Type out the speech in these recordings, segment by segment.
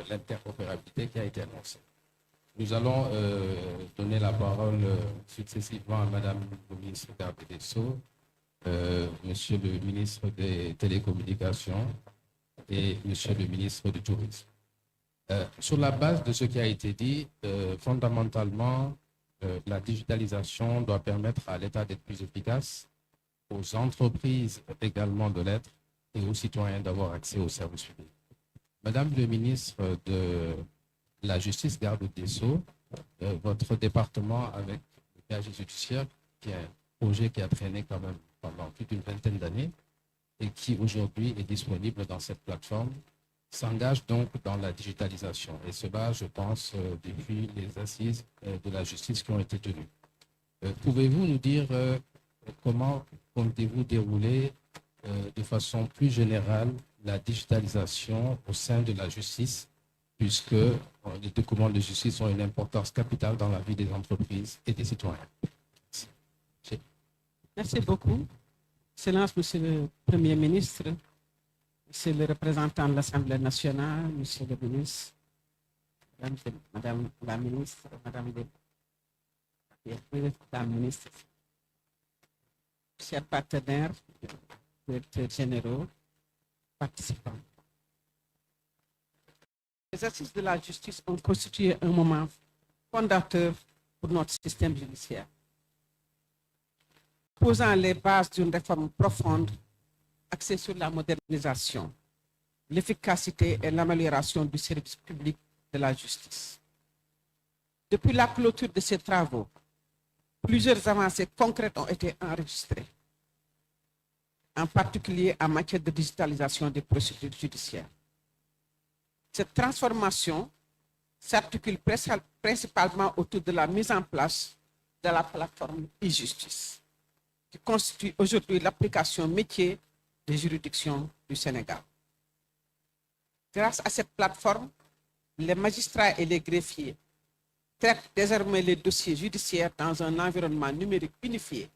l'interopérabilité qui a été annoncée. Nous allons donner la parole successivement à Madame le ministre des Sceaux, Monsieur le ministre des Télécommunications et Monsieur le ministre du Tourisme. Sur la base de ce qui a été dit, fondamentalement, la digitalisation doit permettre à l'État d'être plus efficace, aux entreprises également de l'être et aux citoyens d'avoir accès aux services publics. Madame le ministre de la Justice, garde des Sceaux, votre département avec le péage judiciaire, qui est un projet qui a traîné quand même pendant plus d'une vingtaine d'années et qui aujourd'hui est disponible dans cette plateforme, s'engage donc dans la digitalisation. Et cela, je pense, depuis les assises de la justice qui ont été tenues. Pouvez-vous nous dire comment comptez-vous dérouler de façon plus générale la digitalisation au sein de la justice, puisque les documents de justice ont une importance capitale dans la vie des entreprises et des citoyens? Merci beaucoup. Excellence, Monsieur le Premier ministre, Monsieur le représentant de l'Assemblée nationale, Monsieur le ministre, Madame la ministre, Madame la ministre, chers partenaires, directeurs généraux, participants. Les assises de la justice ont constitué un moment fondateur pour notre système judiciaire, posant les bases d'une réforme profonde axée sur la modernisation, l'efficacité et l'amélioration du service public de la justice. Depuis la clôture de ces travaux, plusieurs avancées concrètes ont été enregistrées, en particulier en matière de digitalisation des procédures judiciaires. Cette transformation s'articule principalement autour de la mise en place de la plateforme e-justice, qui constitue aujourd'hui l'application métier des juridictions du Sénégal. Grâce à cette plateforme, les magistrats et les greffiers traitent désormais les dossiers judiciaires dans un environnement numérique unifié,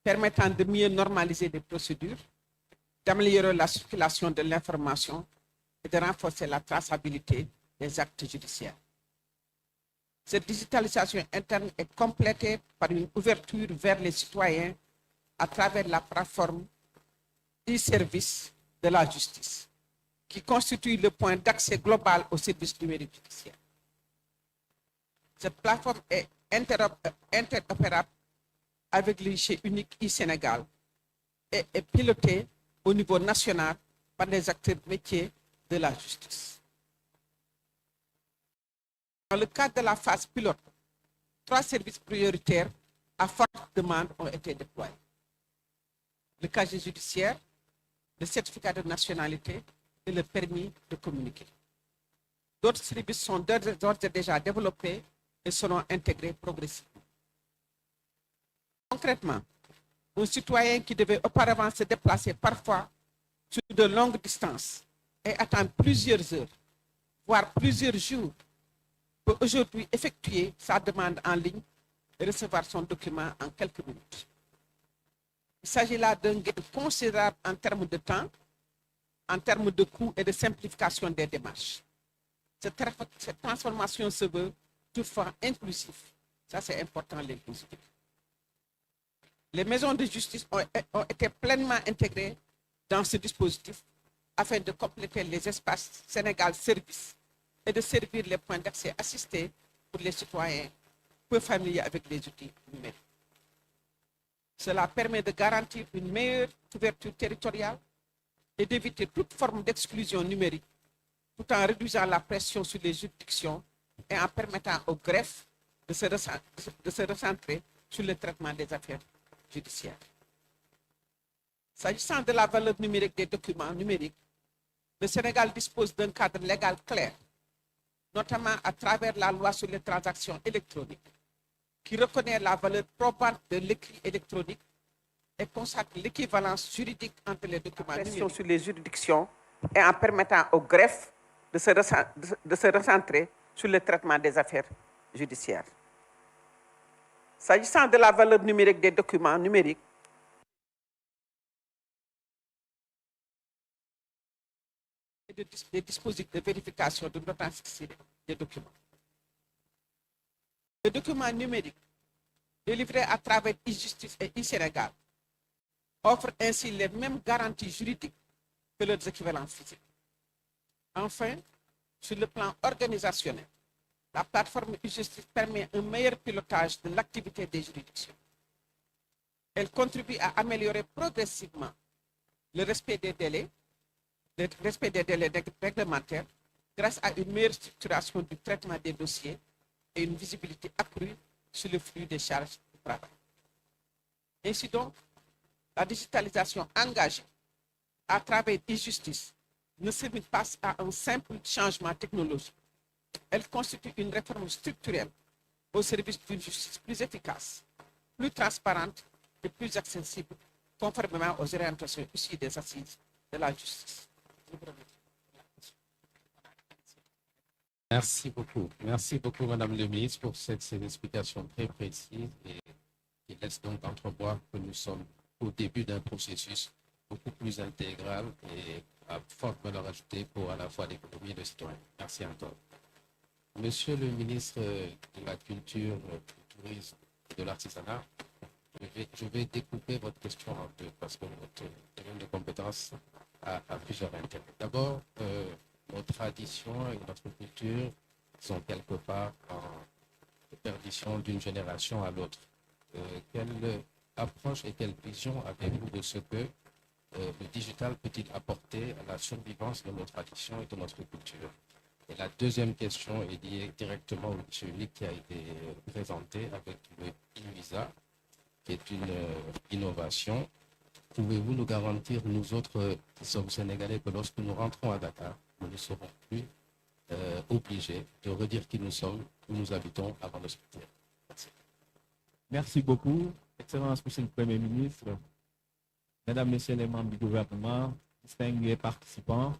permettant de mieux normaliser les procédures, d'améliorer la circulation de l'information et de renforcer la traçabilité des actes judiciaires. Cette digitalisation interne est complétée par une ouverture vers les citoyens à travers la plateforme e-service de la justice, qui constitue le point d'accès global aux services numériques judiciaires. Cette plateforme est interopérable avec le guichet unique e-Sénégal et est pilotée au niveau national par les acteurs métiers de la justice. Dans le cadre de la phase pilote, 3 services prioritaires à forte demande ont été déployés: le casier judiciaire, le certificat de nationalité et le permis de communiquer. D'autres services sont d'ores et déjà développés et seront intégrés progressivement. Concrètement, un citoyen qui devait auparavant se déplacer parfois sur de longues distances et attendre plusieurs heures, voire plusieurs jours, peut aujourd'hui effectuer sa demande en ligne et recevoir son document en quelques minutes. Il s'agit là d'un gain considérable en termes de temps, en termes de coûts et de simplification des démarches. Cette transformation se veut toutefois inclusive. Ça, c'est important, l'inclusivité. Les maisons de justice ont été pleinement intégrées dans ce dispositif afin de compléter les espaces Sénégal Service et de servir les points d'accès assistés pour les citoyens peu familiers avec les outils numériques. Cela permet de garantir une meilleure couverture territoriale et d'éviter toute forme d'exclusion numérique, tout en réduisant la pression sur les juridictions et en permettant au greffe de se recentrer sur le traitement des affaires judiciaires. S'agissant de la valeur numérique des documents numériques, le Sénégal dispose d'un cadre légal clair, notamment à travers la loi sur les transactions électroniques, qui reconnaît la valeur probante de l'écrit électronique et consacre l'équivalence juridique entre les documents numériques sur les juridictions et en permettant au greffe de se recentrer sur le traitement des affaires judiciaires. S'agissant de la valeur numérique des documents numériques, et des dispositifs de vérification de l'authenticité des documents. Les documents numériques délivrés à travers e-justice et e-Sénégal offrent ainsi les mêmes garanties juridiques que leurs équivalents physiques. Enfin, sur le plan organisationnel, la plateforme e-justice permet un meilleur pilotage de l'activité des juridictions. Elle contribue à améliorer progressivement le respect des délais réglementaires grâce à une meilleure structuration du traitement des dossiers et une visibilité accrue sur le flux des charges de travail. Ainsi donc, la digitalisation engagée à travers e-justice ne se limite pas à un simple changement technologique. Elle constitue une réforme structurelle au service d'une justice plus efficace, plus transparente et plus accessible, conformément aux orientations issues des assises de la justice. Merci beaucoup. Merci beaucoup, Madame le ministre, pour ces explications très précises et qui laissent donc entrevoir que nous sommes au début d'un processus beaucoup plus intégral et à forte valeur ajoutée pour à la fois l'économie et le citoyen. Merci encore. Monsieur le ministre de la Culture, du Tourisme et de l'Artisanat, je vais découper votre question en deux parce que votre domaine de compétences a plusieurs intérêts. D'abord, nos traditions et notre culture sont quelque part en perdition d'une génération à l'autre. Quelle approche et quelle vision avez-vous de ce que le digital peut-il apporter à la survivance de nos traditions et de notre culture? Et la deuxième question est liée directement au guichet unique qui a été présenté avec le e-visa, qui est une innovation. Pouvez-vous nous garantir, nous autres qui sommes sénégalais, que lorsque nous rentrons à Dakar, nous ne serons plus obligés de redire qui nous sommes, où nous habitons avant de sortir? Merci. Merci beaucoup, Excellence Monsieur le Premier ministre, Mesdames, Messieurs les membres du gouvernement, distingués participants.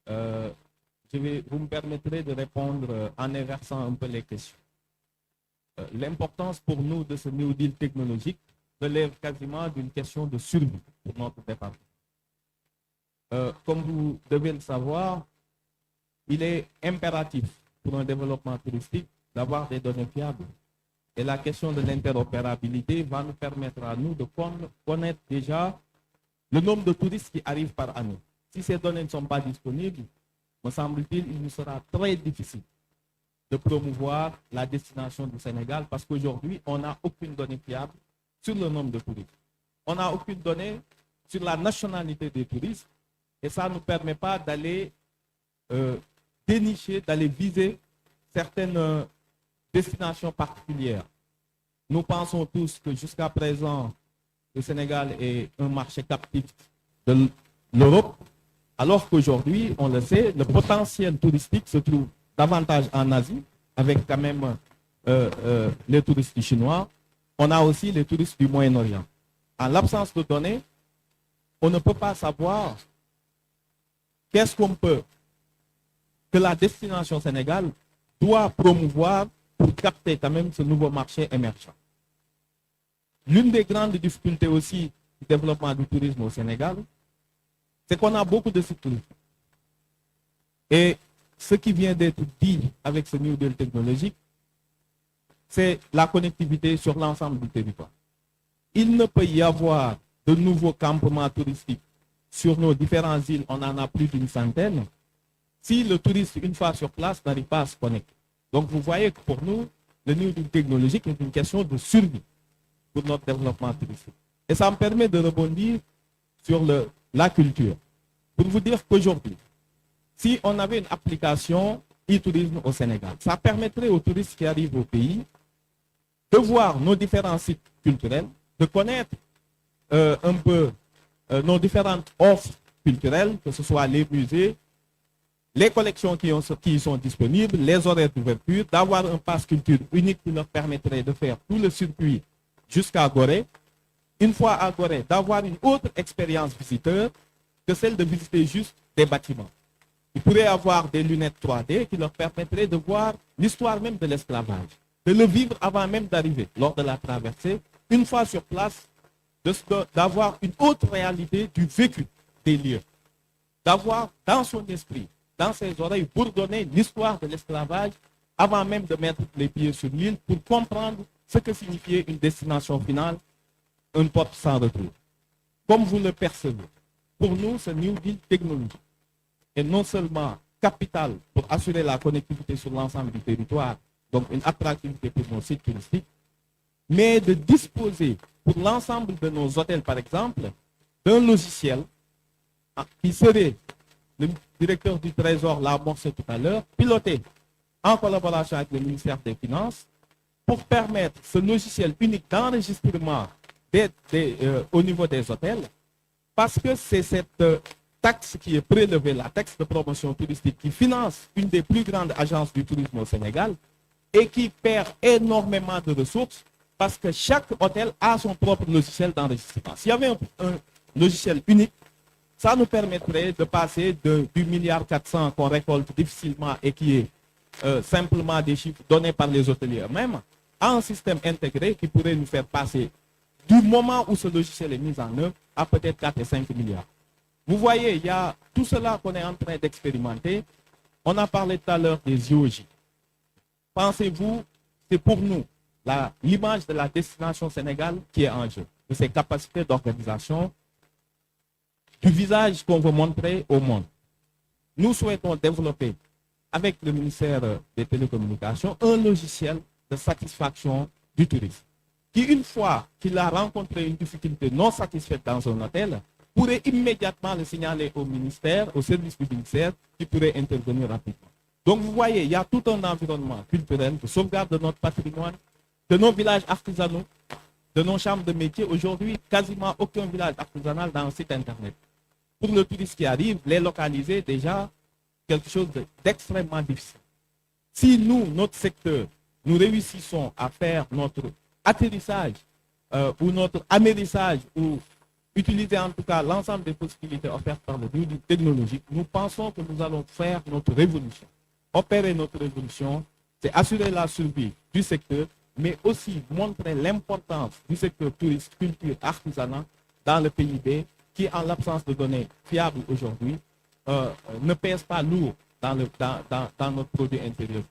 Vous me permettrez de répondre en inversant un peu les questions. L'importance pour nous de ce New Deal technologique relève quasiment d'une question de survie pour notre département. Comme vous devez le savoir, il est impératif pour un développement touristique d'avoir des données fiables. Et la question de l'interopérabilité va nous permettre à nous de connaître déjà le nombre de touristes qui arrivent par année. Si ces données ne sont pas disponibles, me semble-t-il, il nous sera très difficile de promouvoir la destination du Sénégal parce qu'aujourd'hui, on n'a aucune donnée fiable sur le nombre de touristes. On n'a aucune donnée sur la nationalité des touristes et ça ne nous permet pas d'aller dénicher, d'aller viser certaines destinations particulières. Nous pensons tous que jusqu'à présent, le Sénégal est un marché captif de l'Europe, alors qu'aujourd'hui, on le sait, le potentiel touristique se trouve davantage en Asie, avec quand même les touristes chinois. On a aussi les touristes du Moyen-Orient. En l'absence de données, on ne peut pas savoir qu'est-ce que la destination Sénégal doit promouvoir pour capter quand même ce nouveau marché émergent. L'une des grandes difficultés aussi du développement du tourisme au Sénégal, c'est qu'on a beaucoup de sites touristiques. Et ce qui vient d'être dit avec ce New Deal technologique, c'est la connectivité sur l'ensemble du territoire. Il ne peut y avoir de nouveaux campements touristiques sur nos différentes îles, on en a plus d'une centaine, si le touriste, une fois sur place, n'arrive pas à se connecter. Donc vous voyez que pour nous, le New Deal technologique est une question de survie pour notre développement touristique. Et ça me permet de rebondir sur la culture. Pour vous dire qu'aujourd'hui, si on avait une application e-tourisme au Sénégal, ça permettrait aux touristes qui arrivent au pays de voir nos différents sites culturels, de connaître un peu nos différentes offres culturelles, que ce soit les musées, les collections qui y sont disponibles, les horaires d'ouverture, d'avoir un pass culture unique qui leur permettrait de faire tout le circuit jusqu'à Gorée. Une fois à Gorée, d'avoir une autre expérience visiteur que celle de visiter juste des bâtiments. Ils pourraient avoir des lunettes 3D qui leur permettraient de voir l'histoire même de l'esclavage, de le vivre avant même d'arriver, lors de la traversée, une fois sur place, d'avoir une autre réalité du vécu des lieux. d'avoir dans son esprit, dans ses oreilles, bourdonner l'histoire de l'esclavage avant même de mettre les pieds sur l'île pour comprendre ce que signifiait une destination finale, une porte sans retour. Comme vous le percevez, pour nous, ce New Deal technologique est non seulement capital pour assurer la connectivité sur l'ensemble du territoire, donc une attractivité pour nos sites touristiques, mais de disposer pour l'ensemble de nos hôtels, par exemple, d'un logiciel qui serait, le directeur du Trésor l'a amorcé tout à l'heure, piloté en collaboration avec le ministère des Finances, pour permettre ce logiciel unique d'enregistrement au niveau des hôtels, parce que c'est cette taxe qui est prélevée, la taxe de promotion touristique, qui finance une des plus grandes agences du tourisme au Sénégal et qui perd énormément de ressources parce que chaque hôtel a son propre logiciel d'enregistrement. S'il y avait un logiciel unique, ça nous permettrait de passer du 1,4 milliard qu'on récolte difficilement et qui est simplement des chiffres donnés par les hôteliers eux-mêmes, à un système intégré qui pourrait nous faire passer du moment où ce logiciel est mis en œuvre à peut-être 4 et 5 milliards. Vous voyez, il y a tout cela qu'on est en train d'expérimenter. On a parlé tout à l'heure des IOJ. Pensez-vous, c'est pour nous l'image de la destination Sénégal qui est en jeu, de ses capacités d'organisation, du visage qu'on veut montrer au monde. Nous souhaitons développer, avec le ministère des Télécommunications, un logiciel de satisfaction du tourisme, qui, une fois qu'il a rencontré une difficulté non satisfaite dans un hôtel, pourrait immédiatement le signaler au ministère, au service du ministère, qui pourrait intervenir rapidement. Donc vous voyez, il y a tout un environnement culturel de sauvegarde de notre patrimoine, de nos villages artisanaux, de nos chambres de métier. Aujourd'hui, quasiment aucun village artisanal dans un site internet. Pour le touriste qui arrive, les localiser, déjà, quelque chose d'extrêmement difficile. Si nous, notre secteur, nous réussissons à faire notre atterrissage ou notre amérissage ou utiliser en tout cas l'ensemble des possibilités offertes par le New Deal technologique, nous pensons que nous allons faire notre révolution. Opérer notre révolution, c'est assurer la survie du secteur, mais aussi montrer l'importance du secteur tourisme, culture, artisanat dans le PIB, qui, en l'absence de données fiables aujourd'hui, ne pèse pas lourd dans notre produit intérieur.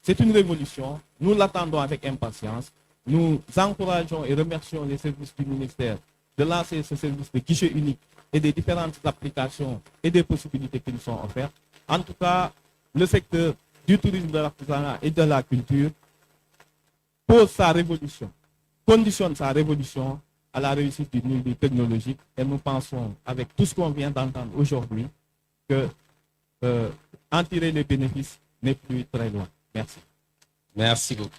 C'est une révolution, nous l'attendons avec impatience. Nous encourageons et remercions les services du ministère de lancer ce service de guichet unique et des différentes applications et des possibilités qui nous sont offertes. En tout cas, le secteur du tourisme, de l'artisanat et de la culture pose sa révolution, conditionne sa révolution à la réussite du New Deal technologique. Et nous pensons, avec tout ce qu'on vient d'entendre aujourd'hui, que en tirer les bénéfices n'est plus très loin. Merci. Merci beaucoup.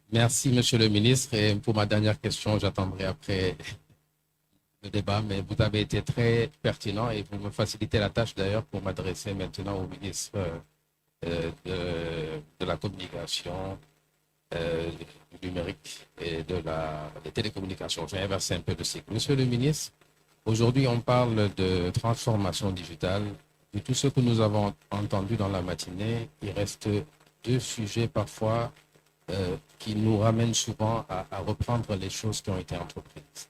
Merci, Monsieur le ministre. Et pour ma dernière question, j'attendrai après le débat, mais vous avez été très pertinent et vous me facilitez la tâche d'ailleurs pour m'adresser maintenant au ministre de la communication, du numérique et des télécommunications. Je vais inverser un peu le cycle. Monsieur le ministre, aujourd'hui, on parle de transformation digitale. De tout ce que nous avons entendu dans la matinée, il reste deux sujets parfois qui nous ramènent souvent à reprendre les choses qui ont été entreprises.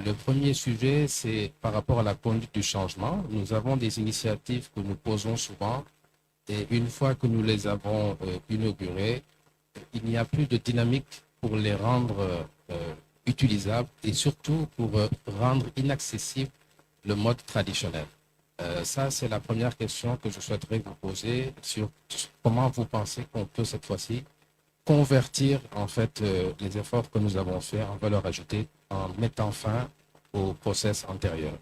Le premier sujet, c'est par rapport à la conduite du changement. Nous avons des initiatives que nous posons souvent et une fois que nous les avons inaugurées, il n'y a plus de dynamique pour les rendre utilisables et surtout pour rendre inaccessible le mode traditionnel. Ça, c'est la première question que je souhaiterais vous poser sur comment vous pensez qu'on peut cette fois-ci convertir en fait les efforts que nous avons faits en valeur ajoutée en mettant fin au process antérieur.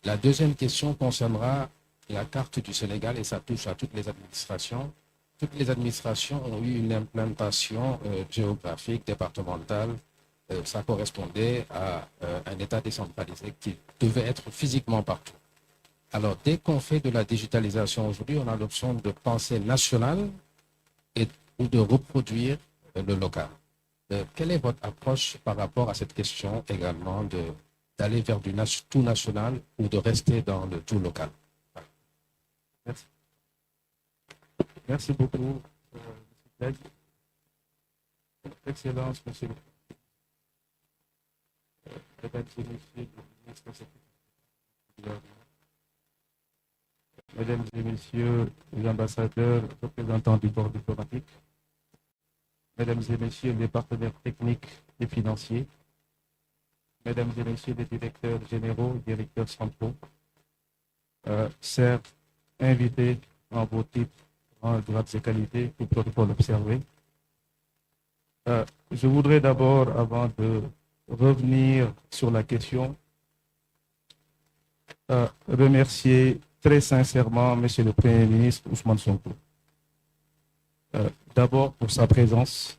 La deuxième question concernera la carte du Sénégal et ça touche à toutes les administrations. Toutes les administrations ont eu une implantation géographique, départementale. Ça correspondait à un État décentralisé qui devait être physiquement partout. Alors, dès qu'on fait de la digitalisation aujourd'hui, on a l'option de penser national ou de reproduire le local. Quelle est votre approche par rapport à cette question également d'aller vers du tout national ou de rester dans le tout local? Merci. Merci beaucoup, M. Excellence, Monsieur le Mesdames et Messieurs les ministres, Mesdames et messieurs les ambassadeurs, représentants du corps diplomatique, mesdames et messieurs les partenaires techniques et financiers, mesdames et messieurs les directeurs généraux, directeurs centraux, chers invités en vos titres, en grades et qualités, tout protocole observé. Je voudrais d'abord, avant de revenir sur la question, remercier très sincèrement Monsieur le Premier ministre Ousmane Sonko. D'abord pour sa présence,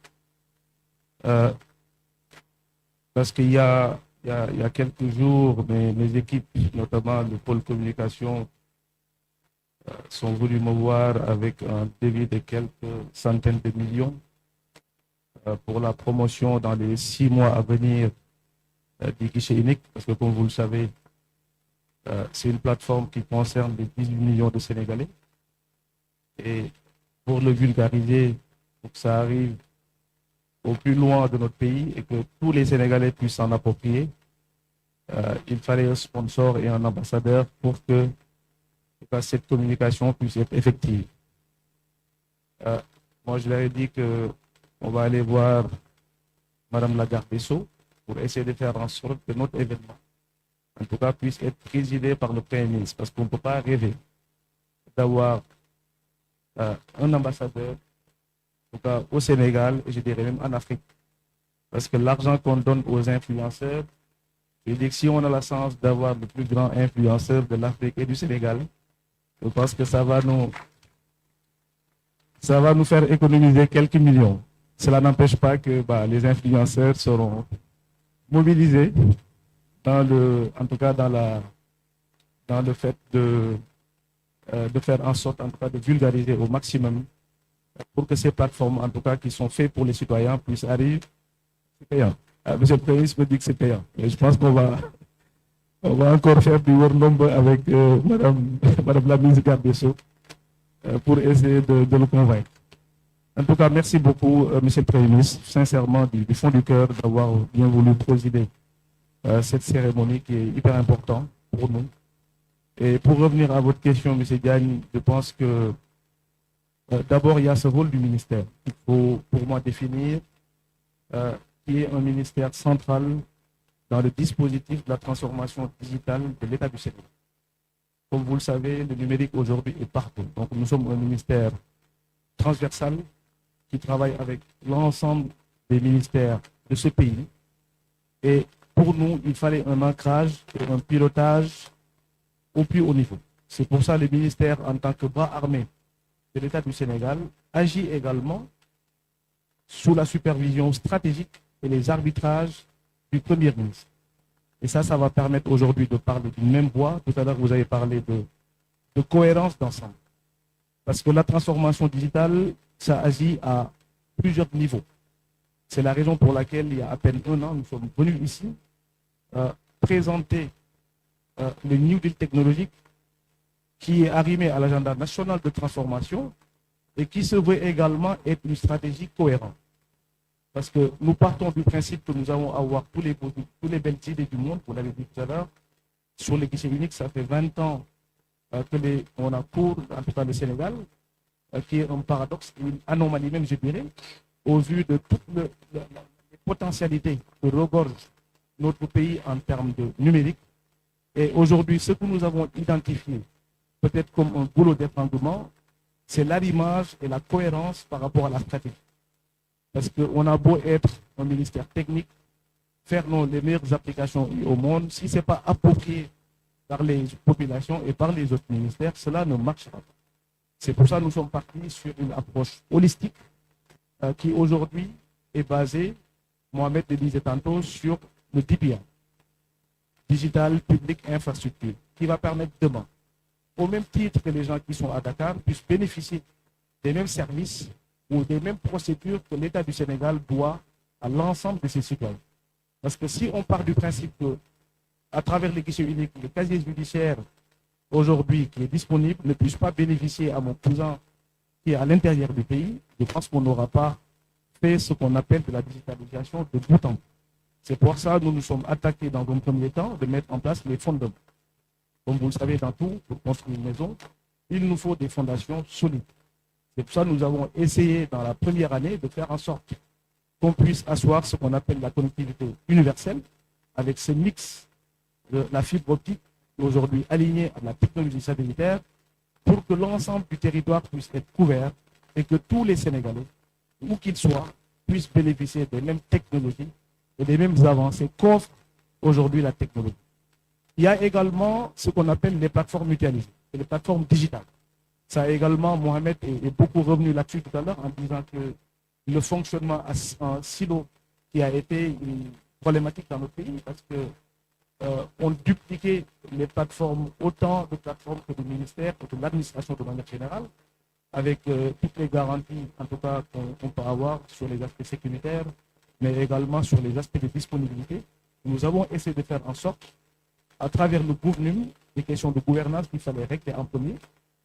parce qu'il y a quelques jours, mes équipes, notamment le pôle communication, sont venus me voir avec un devis de quelques centaines de millions pour la promotion dans les 6 mois à venir du guichet unique, parce que comme vous le savez, c'est une plateforme qui concerne les 18 millions de Sénégalais. Et pour le vulgariser, pour que ça arrive au plus loin de notre pays et que tous les Sénégalais puissent s'en approprier, il fallait un sponsor et un ambassadeur pour que cette communication puisse être effective. Moi, je leur ai dit qu'on va aller voir Madame la garde des Sceaux pour essayer de faire en sorte que notre événement, en tout cas, puisse être présidé par le Premier ministre, parce qu'on ne peut pas rêver d'avoir un ambassadeur, en tout cas au Sénégal, et je dirais même en Afrique. Parce que l'argent qu'on donne aux influenceurs, je dis que si on a la chance d'avoir le plus grand influenceur de l'Afrique et du Sénégal, je pense que ça va nous faire économiser quelques millions. Cela n'empêche pas que les influenceurs seront mobilisés en tout cas dans le fait de faire en sorte, en tout cas, de vulgariser au maximum pour que ces plateformes, en tout cas, qui sont faites pour les citoyens, puissent arriver. C'est payant. Monsieur le Premier ministre me dit que c'est payant. Et je pense qu'on va encore faire du work number avec Madame la ministre garde des Sceaux pour essayer de le convaincre. En tout cas, merci beaucoup, Monsieur le Premier ministre, sincèrement, du fond du cœur, d'avoir bien voulu présider cette cérémonie qui est hyper importante pour nous. Et pour revenir à votre question, M. Diagne, je pense que d'abord, il y a ce rôle du ministère qu'il faut, pour moi, définir, qui est un ministère central dans le dispositif de la transformation digitale de l'État du Sénégal. Comme vous le savez, le numérique aujourd'hui est partout. Donc, nous sommes un ministère transversal qui travaille avec l'ensemble des ministères de ce pays. Et pour nous, il fallait un ancrage et un pilotage au plus haut niveau. C'est pour ça que le ministère, en tant que bras armé de l'État du Sénégal, agit également sous la supervision stratégique et les arbitrages du Premier ministre. Et ça va permettre aujourd'hui de parler d'une même voix. Tout à l'heure, vous avez parlé de cohérence d'ensemble. Parce que la transformation digitale, ça agit à plusieurs niveaux. C'est la raison pour laquelle, il y a à peine 1 an, nous sommes venus ici présenter le New Deal technologique qui est arrimé à l'agenda national de transformation et qui se veut également être une stratégie cohérente. Parce que nous partons du principe que nous allons avoir tous les belles idées du monde, vous l'avez dit tout à l'heure, sur les guichets uniques. Ça fait 20 ans qu'on a cours, en tout cas le Sénégal, qui est un paradoxe, une anomalie même, je dirais, au vu de toutes les potentialités que regorge notre pays en termes de numérique. Et aujourd'hui, ce que nous avons identifié, peut-être comme un boulot d'épinglement, c'est l'arrimage et la cohérence par rapport à la stratégie. Parce qu'on a beau être un ministère technique, faire les meilleures applications au monde, si ce n'est pas approprié par les populations et par les autres ministères, cela ne marchera pas. C'est pour ça que nous sommes partis sur une approche holistique qui aujourd'hui est basée, Mohamed le disait tantôt, sur le DPI, Digital Public Infrastructure, qui va permettre demain, au même titre que les gens qui sont à Dakar, puissent bénéficier des mêmes services ou des mêmes procédures que l'État du Sénégal doit à l'ensemble de ses citoyens. Parce que si on part du principe que, à travers les guichets uniques, le casier judiciaire aujourd'hui qui est disponible ne puisse pas bénéficier à mon cousin qui est à l'intérieur du pays, je pense qu'on n'aura pas fait ce qu'on appelle de la digitalisation de bout en bout. C'est pour ça que nous nous sommes attaqués dans un premier temps de mettre en place les fondements. Comme vous le savez, dans tout, pour construire une maison, il nous faut des fondations solides. C'est pour ça que nous avons essayé dans la première année de faire en sorte qu'on puisse asseoir ce qu'on appelle la connectivité universelle avec ce mix de la fibre optique aujourd'hui alignée à la technologie satellitaire pour que l'ensemble du territoire puisse être couvert et que tous les Sénégalais, où qu'ils soient, puissent bénéficier des mêmes technologies et des mêmes avancées qu'offre aujourd'hui la technologie. Il y a également ce qu'on appelle les plateformes mutualisées, les plateformes digitales. Ça également, Mohamed est beaucoup revenu là-dessus tout à l'heure en disant que le fonctionnement en silo qui a été une problématique dans notre pays parce que on dupliquait les plateformes, autant de plateformes que de ministères, que de l'administration de manière générale, avec toutes les garanties, en tout cas, qu'on peut avoir sur les aspects sécuritaires, mais également sur les aspects de disponibilité. Nous avons essayé de faire en sorte, à travers le gouvernement, des questions de gouvernance qu'il fallait régler en premier,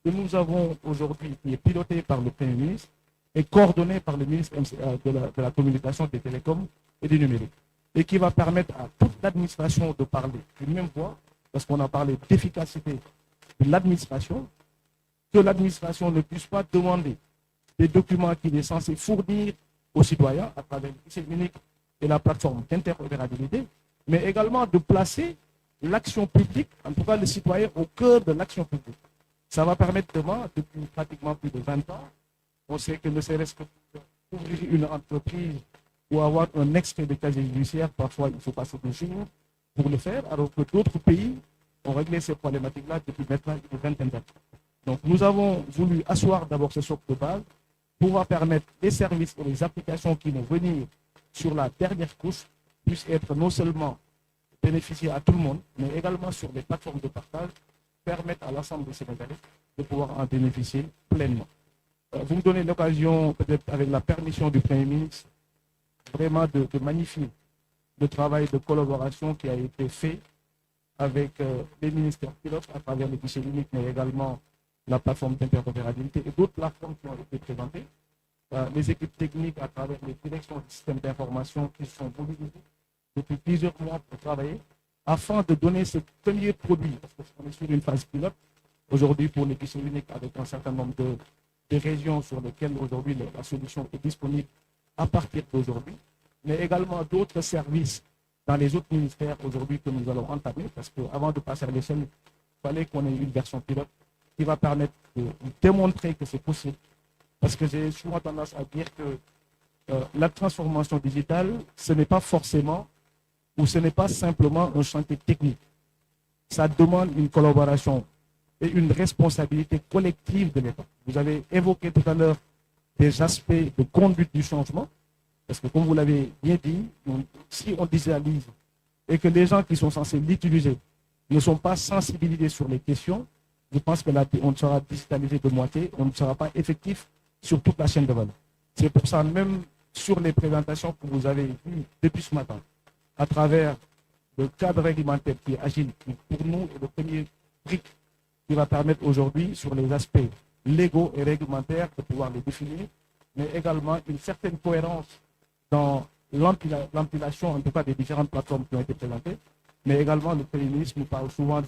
que nous avons aujourd'hui, qui est piloté par le Premier ministre et coordonné par le ministre de la Communication, des Télécoms et du Numérique, et qui va permettre à toute l'administration de parler d'une même voix, parce qu'on a parlé d'efficacité de l'administration, que l'administration ne puisse pas demander des documents qu'il est censé fournir aux citoyens à travers le guichet unique et la plateforme d'interopérabilité, mais également de placer l'action publique, en tout cas le citoyen, au cœur de l'action publique. Ça va permettre demain, depuis pratiquement plus de 20 ans, on sait que ne serait-ce que pour ouvrir une entreprise ou avoir un extrait de casier judiciaire, parfois il faut passer des jours pour le faire, alors que d'autres pays ont réglé ces problématiques-là depuis maintenant une vingtaine d'années. Donc nous avons voulu asseoir d'abord ce socle de base, pouvoir permettre les services et les applications qui vont venir sur la dernière couche puissent être non seulement bénéficier à tout le monde, mais également sur les plateformes de partage, permettre à l'ensemble des Sénégalais de pouvoir en bénéficier pleinement. Vous me donnez l'occasion, peut-être avec la permission du Premier ministre, vraiment de magnifier le travail de collaboration qui a été fait avec les ministères pilotes à travers les guichets uniques, mais également la plateforme d'interopérabilité et d'autres plateformes qui ont été présentées. Les équipes techniques à travers les directions du système d'information qui sont mobilisées depuis plusieurs mois pour travailler afin de donner ce premier produit, parce qu'on est sur une phase pilote aujourd'hui pour les guichets uniques avec un certain nombre de régions sur lesquelles aujourd'hui la solution est disponible à partir d'aujourd'hui, mais également d'autres services dans les autres ministères aujourd'hui que nous allons entamer, parce qu'avant de passer à l'échelle, il fallait qu'on ait une version pilote qui va permettre de démontrer que c'est possible. Parce que j'ai souvent tendance à dire que la transformation digitale, ce n'est pas forcément ou ce n'est pas simplement un chantier technique. Ça demande une collaboration et une responsabilité collective de l'État. Vous avez évoqué tout à l'heure des aspects de conduite du changement, parce que comme vous l'avez bien dit, si on digitalise et que les gens qui sont censés l'utiliser ne sont pas sensibilisés sur les questions, je pense que là, on sera digitalisé de moitié, on ne sera pas effectif sur toute la chaîne de valeur. C'est pour ça, même sur les présentations que vous avez vues depuis ce matin, à travers le cadre réglementaire qui est agile, qui pour nous est le premier brique qui va permettre aujourd'hui, sur les aspects légaux et réglementaires, de pouvoir les définir, mais également une certaine cohérence dans l'empilation, en tout cas des différentes plateformes qui ont été présentées, mais également le Premier ministre nous parle souvent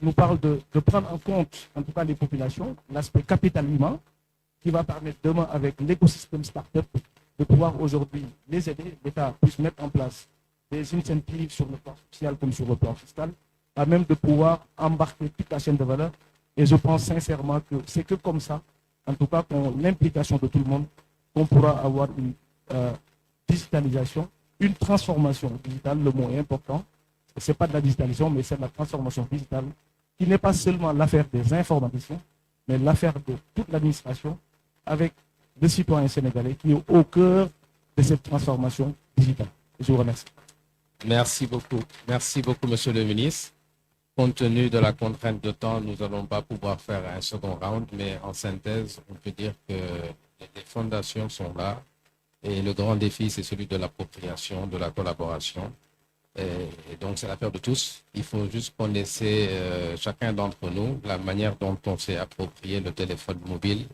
nous parle de prendre en compte, en tout cas les populations, l'aspect capital humain, qui va permettre demain, avec l'écosystème start-up, de pouvoir aujourd'hui les aider, l'État puisse mettre en place des incentives sur le plan social comme sur le plan fiscal, à même de pouvoir embarquer toute la chaîne de valeur. Et je pense sincèrement que c'est que comme ça, en tout cas, pour l'implication de tout le monde, qu'on pourra avoir une digitalisation, une transformation digitale, le mot est important. Ce n'est pas de la digitalisation, mais c'est de la transformation digitale, qui n'est pas seulement l'affaire des informaticiens, mais l'affaire de toute l'administration, avec le citoyen sénégalais qui est au cœur de cette transformation digitale. Je vous remercie. Merci beaucoup, Monsieur le ministre. Compte tenu de la contrainte de temps, nous n'allons pas pouvoir faire un second round, mais en synthèse, on peut dire que les fondations sont là et le grand défi, c'est celui de l'appropriation, de la collaboration. Et donc, c'est l'affaire de tous. Il faut juste connaisser chacun d'entre nous la manière dont on s'est approprié le téléphone mobile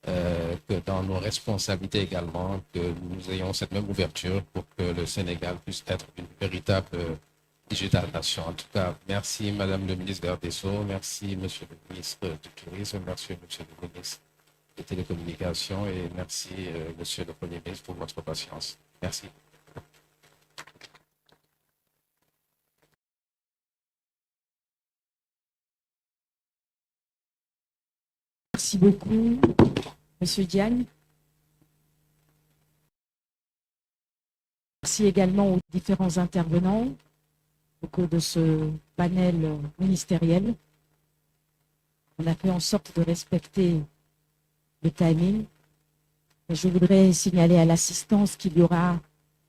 que dans nos responsabilités également, que nous ayons cette même ouverture pour que le Sénégal puisse être une véritable digital nation. En tout cas, merci Madame le ministre garde des Sceaux, merci Monsieur le ministre du Tourisme, merci Monsieur le ministre des Télécommunications et merci Monsieur le Premier ministre pour votre patience. Merci. Merci beaucoup, Monsieur Diagne. Merci également aux différents intervenants au cours de ce panel ministériel. On a fait en sorte de respecter le timing. Et je voudrais signaler à l'assistance qu'il y aura